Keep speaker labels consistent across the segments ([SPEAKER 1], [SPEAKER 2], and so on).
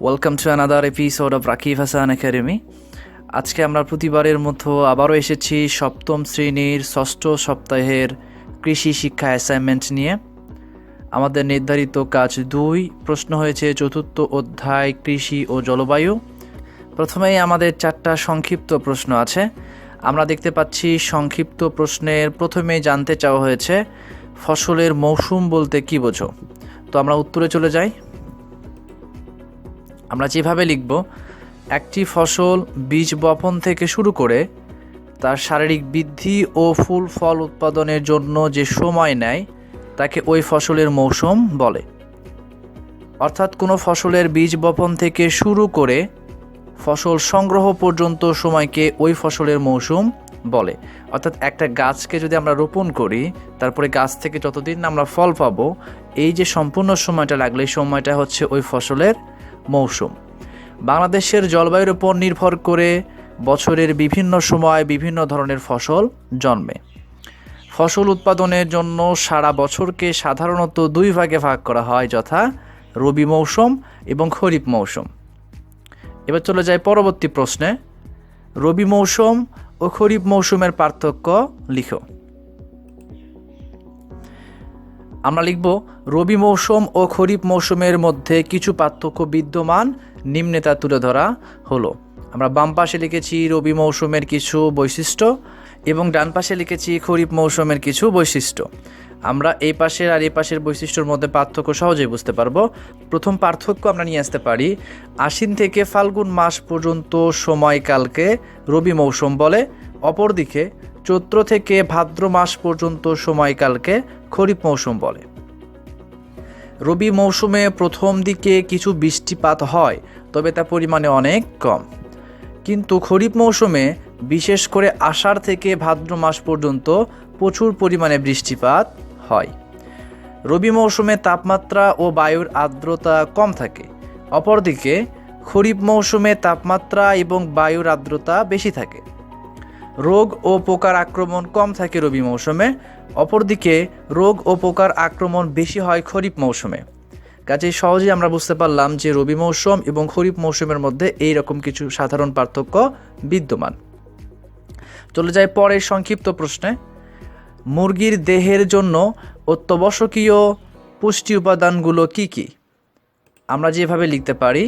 [SPEAKER 1] Welcome to another episode of Rakib Hasan academy. আজকে আমরা প্রতিবারের মতো আবারও এসেছি সপ্তম শ্রেণীর ষষ্ঠ সপ্তাহের কৃষি শিক্ষা অ্যাসাইনমেন্ট নিয়ে। আমাদের নির্ধারিত কাজ 2 প্রশ্ন হয়েছে চতুর্থ অধ্যায় কৃষি ও জলবায়ু। প্রথমেই আমাদের 4টা সংক্ষিপ্ত প্রশ্ন আছে। আমরা দেখতে পাচ্ছি সংক্ষিপ্ত প্রশ্নের প্রথমেই জানতে চাওয়া হয়েছে ফসলের মৌসুম বলতে কী বোঝো। তো আমরা উত্তরে চলে যাই। আমরা যেভাবে লিখব, একটি ফসল বীজ বপন থেকে শুরু করে তার শারীরিক বৃদ্ধি ও ফুল ফল উৎপাদনের জন্য যে সময় নেয় তাকে ওই ফসলের মৌসুম বলে। অর্থাৎ কোনো ফসলের বীজ বপন থেকে শুরু করে ফসল সংগ্রহ পর্যন্ত সময়কে ওই ফসলের মৌসুম বলে। অর্থাৎ একটা গাছকে যদি আমরা রোপণ করি, তারপরে গাছ থেকে যতদিন আমরা ফল পাবো, এই যে সম্পূর্ণ সময়টা লাগলে এই সময়টা হচ্ছে ওই ফসলের মৌসুম। বাংলাদেশের জলবায়ুর উপর নির্ভর করে বছরের বিভিন্ন সময় বিভিন্ন ধরনের ফসল জন্মে। ফসল উৎপাদনের জন্য সারা বছরকে সাধারণত 2 ভাগে ভাগ করা হয়, যথা রবি মৌসুম এবং খরিফ মৌসুম। এবার চলে যায় পরবর্তী প্রশ্নে। রবি মৌসুম ও খরিফ মৌসুমের পার্থক্য লিখো। আমরা লিখব, রবি মৌসুম ও খরিফ মৌসুমের মধ্যে কিছু পার্থক্য বিদ্যমান, নিম্নে তা তুলে ধরা হলো। আমরা বাম পাশে লিখেছি রবি মৌসুমের কিছু বৈশিষ্ট্য এবং ডান পাশে লিখেছি খরিফ মৌসুমের কিছু বৈশিষ্ট্য। আমরা এই পাশের আর এই পাশের বৈশিষ্ট্যের মধ্যে পার্থক্য সহজেই বুঝতে পারবো। প্রথম পার্থক্য আমরা নিয়ে আসতে পারি, আশ্বিন থেকে ফাল্গুন মাস পর্যন্ত সময়কালকে রবি মৌসুম বলে। অপরদিকে চৈত্র থেকে ভাদ্র মাস পর্যন্ত সময়কালকে খরিফ মৌসুম বলে। রবি মৌসুমে প্রথম দিকে কিছু বৃষ্টিপাত হয়, তবে তা পরিমাণে অনেক কম। কিন্তু খরিফ মৌসুমে বিশেষ করে আষাঢ় থেকে ভাদ্র মাস পর্যন্ত প্রচুর পরিমাণে বৃষ্টিপাত হয়। রবি মৌসুমে তাপমাত্রা ও বায়ুর আর্দ্রতা কম থাকে। অপরদিকে খরিফ মৌসুমে তাপমাত্রা এবং বায়ুর আর্দ্রতা বেশি থাকে। রোগ ও পোকার আক্রমণ কম থাকে রবি মৌসুমে। অপরদিকে রোগ ও পোকার আক্রমণ বেশি হয় খরিফ মৌসুমে। কাজেই সহজেই আমরা বুঝতে পারলাম যে রবি মৌসুম এবং খরিফ মৌসুমের মধ্যে এই রকম কিছু সাধারণ পার্থক্য বিদ্যমান। চলে যায় পরের সংক্ষিপ্ত প্রশ্নে। মুরগির দেহের জন্য অত্যাবশ্যকীয় পুষ্টি উপাদানগুলো কি কি? আমরা যেভাবে লিখতে পারি,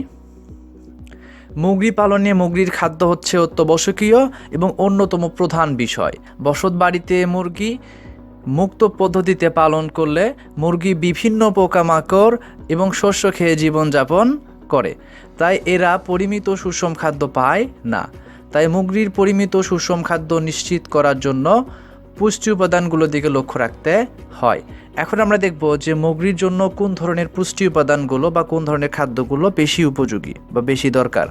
[SPEAKER 1] মুরগি পালনে মুরগির খাদ্য হচ্ছে অত্যাবশ্যকীয় এবং অন্যতম প্রধান বিষয়। বসত বাড়িতে মুরগি মুক্ত পদ্ধতিতে পালন করলে মুরগি বিভিন্ন পোকামাকড় এবং শস্য খেয়ে জীবনযাপন করে, তাই এরা পরিমিত সুষম খাদ্য পায় না। তাই মুরগির পরিমিত সুষম খাদ্য নিশ্চিত করার জন্য পুষ্টি উপাদানগুলোর দিকে লক্ষ্য রাখতে হয়। এখন আমরা দেখব যে মুরগির জন্য কোন ধরনের পুষ্টি উপাদানগুলো বা কোন ধরনের খাদ্যগুলো বেশি উপযোগী বা বেশি দরকার।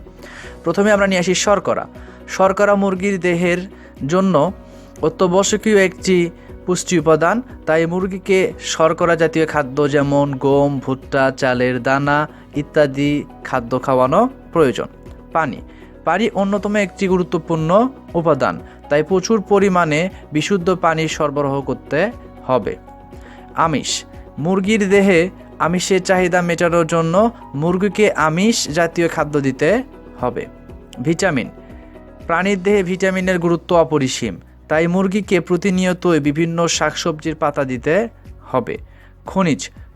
[SPEAKER 1] প্রথমে আমরা নিয়ে আসি শর্করা। শর্করা মুরগির দেহের জন্য অত্যাবশ্যকীয় একটি পুষ্টি উপাদান, তাই মুরগিকে শর্করা জাতীয় খাদ্য যেমন গম, ভুট্টা, চালের দানা ইত্যাদি খাদ্য খাওয়ানো প্রয়োজন। পানি অন্যতম একটি গুরুত্বপূর্ণ উপাদান, তাই প্রচুর পরিমাণে বিশুদ্ধ পানি সরবরাহ করতে হবে। আমিষ, মুরগির দেহে আমিষের চাহিদা মেটানোর জন্য মুরগিকে আমিষ জাতীয় খাদ্য দিতে হবে। ভিটামিন, প্রাণীর দেহে ভিটামিনের গুরুত্ব অপরিসীম, তাই মুরগিকে প্রতিনিয়ত বিভিন্ন শাকসবজির পাতা দিতে হবে।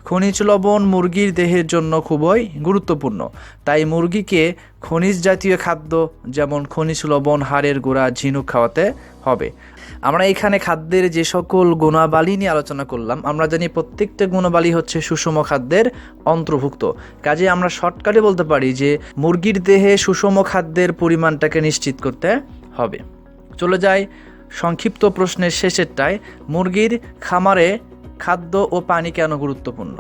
[SPEAKER 1] খনিজ লবণ মুরগির দেহের জন্য খুবই গুরুত্বপূর্ণ, তাই মুরগিকে খনিজ জাতীয় খাদ্য যেমন খনিজ লবণ, হাড়ের গুঁড়া, ঝিনুক খাওয়াতে হবে। আমরা এখানে খাদ্যের যে সকল গুণাবলী নিয়ে আলোচনা করলাম, আমরা জানি প্রত্যেকটা গুণাবলী হচ্ছে সুষম খাদ্যের অন্তর্ভুক্ত। কাজে আমরা শর্টকাটে বলতে পারি যে মুরগির দেহে সুষম খাদ্যের পরিমাণটাকে নিশ্চিত করতে হবে। চলে যায় সংক্ষিপ্ত প্রশ্নের শেষেরটায়, মুরগির খামারে খাদ্য ও পানি কেন গুরুত্বপূর্ণ?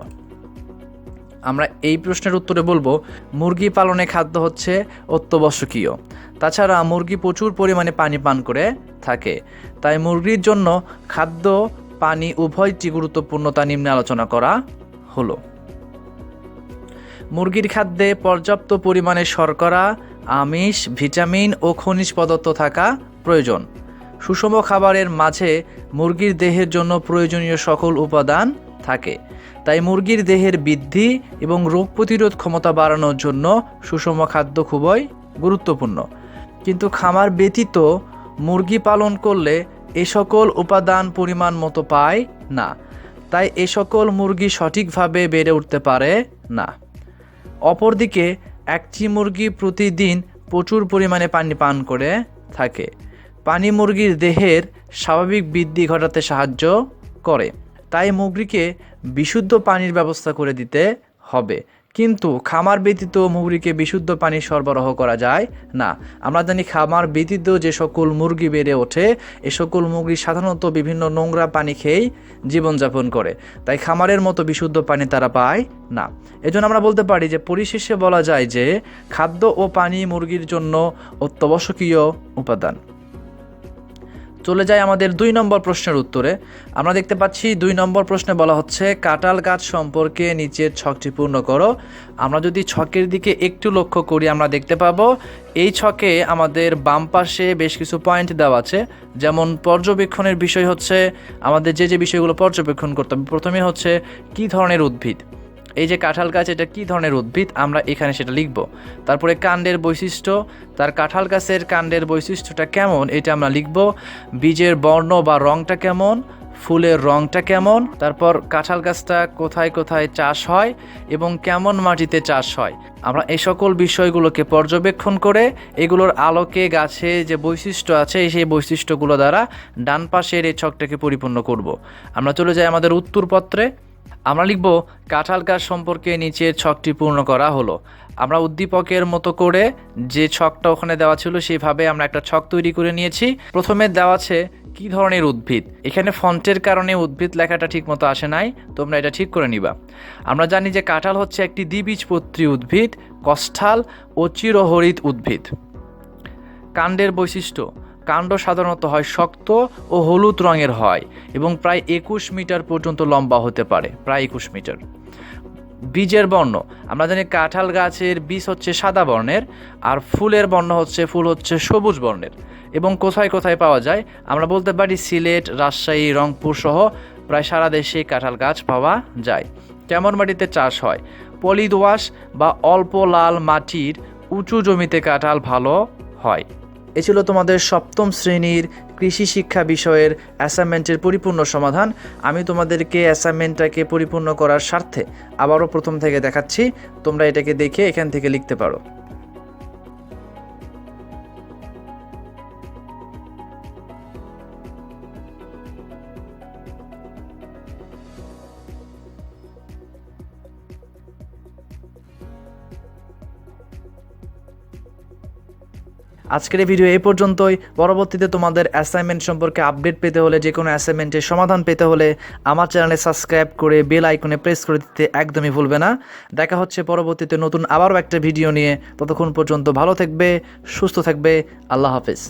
[SPEAKER 1] আমরা এই প্রশ্নের উত্তরে বলবো, মুরগি পালনে খাদ্য হচ্ছে অত্যাবশ্যকীয়। তাছাড়া মুরগি প্রচুর পরিমাণে পানি পান করে থাকে, তাই মুরগির জন্য খাদ্য পানি উভয়টি গুরুত্বপূর্ণ, তা নিম্নে আলোচনা করা হলো। মুরগির খাদ্যে পর্যাপ্ত পরিমাণে শর্করা, আমিষ, ভিটামিন ও খনিজ পদার্থ থাকা প্রয়োজন। সুষম খাবারের মাঝে মুরগির দেহের জন্য প্রয়োজনীয় সকল উপাদান থাকে। তাই মুরগির দেহের বৃদ্ধি এবং রোগ প্রতিরোধ ক্ষমতা বাড়ানোর জন্য সুষম খাদ্য খুবই গুরুত্বপূর্ণ। কিন্তু খামার ব্যতীত মুরগি পালন করলে এ সকল উপাদান পরিমাণ মতো পায় না, তাই এ সকল মুরগি সঠিকভাবে বেড়ে উঠতে পারে না। অপরদিকে একটি মুরগি প্রতিদিন প্রচুর পরিমাণে পানি পান করে থাকে। পানি মুরগির দেহের স্বাভাবিক বৃদ্ধি ঘটাতে সাহায্য করে, তাই মুরগিকে বিশুদ্ধ পানির ব্যবস্থা করে দিতে হবে। কিন্তু খামার ব্যতীত মুরগিকে বিশুদ্ধ পানি সরবরাহ করা যায় না। আমরা জানি খামার ব্যতীত যে সকল মুরগি বেড়ে ওঠে এ সকল মুরগি সাধারণত বিভিন্ন নোংরা পানি খেয়েই জীবনযাপন করে, তাই খামারের মতো বিশুদ্ধ পানি তারা পায় না। এজন্য আমরা বলতে পারি যে পরিশেষে বলা যায় যে খাদ্য ও পানি মুরগির জন্য অত্যাবশ্যকীয় উপাদান। চলে যায় আমাদের 2 নম্বর প্রশ্নের উত্তরে। আমরা দেখতে পাচ্ছি 2 নম্বর প্রশ্নে বলা হচ্ছে কাঁঠাল গাছ সম্পর্কে নিচের ছকটি পূর্ণ করো। আমরা যদি ছকের দিকে একটু লক্ষ্য করি আমরা দেখতে পাবো এই ছকে আমাদের বাম পাশে বেশ কিছু পয়েন্ট দেওয়া আছে। যেমন পর্যবেক্ষণের বিষয় হচ্ছে আমাদের যে বিষয়গুলো পর্যবেক্ষণ করতে হবে, প্রথমে হচ্ছে কী ধরনের উদ্ভিদ, এই যে কাঁঠাল গাছ এটা কী ধরনের উদ্ভিদ আমরা এখানে সেটা লিখব। তারপরে কাণ্ডের বৈশিষ্ট্য, তার কাঁঠাল গাছের কাণ্ডের বৈশিষ্ট্যটা কেমন এটা আমরা লিখব। বীজের বর্ণ বা রঙটা কেমন, ফুলের রঙটা কেমন, তারপর কাঁঠাল গাছটা কোথায় কোথায় চাষ হয় এবং কেমন মাটিতে চাষ হয়। আমরা এই সকল বিষয়গুলোকে পর্যবেক্ষণ করে এগুলোর আলোকে গাছে যে বৈশিষ্ট্য আছে সেই বৈশিষ্ট্যগুলো দ্বারা ডান পাশের এই ছকটাকে পরিপূর্ণ করব। আমরা চলে যাই আমাদের উত্তরপত্রে। আমরা লিখব কাঁঠাল গাছ সম্পর্কে নিচের ছকটি পূর্ণ করা হলো। আমরা উদ্দীপকের মতো করে যে ছকটা ওখানে দেওয়া ছিল সেইভাবে আমরা একটা ছক তৈরি করে নিয়েছি। প্রথমে দেওয়া আছে কী ধরনের উদ্ভিদ, এখানে ফন্টের কারণে উদ্ভিদ লেখাটা ঠিক মতো আসে নাই, তোমরা এটা ঠিক করে নিবা। আমরা জানি যে কাঁঠাল হচ্ছে একটি দ্বিবীজপত্রী উদ্ভিদ, কষ্টাল ও চিরহরিত উদ্ভিদ। কাণ্ডের বৈশিষ্ট্য, কাণ্ড সাধারণত হয় শক্ত ও হলুদ রঙের হয় এবং প্রায় 21 মিটার পর্যন্ত লম্বা হতে পারে, প্রায় 21 মিটার। বীজের বর্ণ, আমরা জানি কাঁঠাল গাছের বীজ হচ্ছে সাদা বর্ণের আর ফুলের বর্ণ হচ্ছে ফুল হচ্ছে সবুজ বর্ণের। এবং কোথায় কোথায় পাওয়া যায় আমরা বলতে পারি সিলেট, রাজশাহী, রংপুর সহ প্রায় সারা দেশে কাঁঠাল গাছ পাওয়া যায়। কেমন মাটিতে চাষ হয়, পলি দোআঁশ বা অল্প লাল মাটির উঁচু জমিতে কাঁঠাল ভালো হয়। এ ছিল তোমাদের 7ম শ্রেণীর কৃষি শিক্ষা বিষয়ের অ্যাসাইনমেন্টের পরিপূর্ণ সমাধান। আমি তোমাদেরকে অ্যাসাইনমেন্টটাকে পরিপূর্ণ করার স্বার্থে আবারও প্রথম থেকে দেখাচ্ছি, তোমরা এটাকে দেখে এখান থেকে লিখতে পারো। আজকের এই ভিডিও এই পর্যন্তই। পরবর্তীতে তোমাদের অ্যাসাইনমেন্ট সম্পর্কে আপডেট পেতে হলে, যে কোনো অ্যাসাইনমেন্টের সমাধান পেতে হলে আমার চ্যানেলে সাবস্ক্রাইব করে বেল আইকনে প্রেস করে দিতে একদমই ভুলবে না। দেখা হচ্ছে পরবর্তীতে নতুন আবারও একটা ভিডিও নিয়ে। ততক্ষণ পর্যন্ত ভালো থাকবে, সুস্থ থাকবে। আল্লাহ হাফেজ।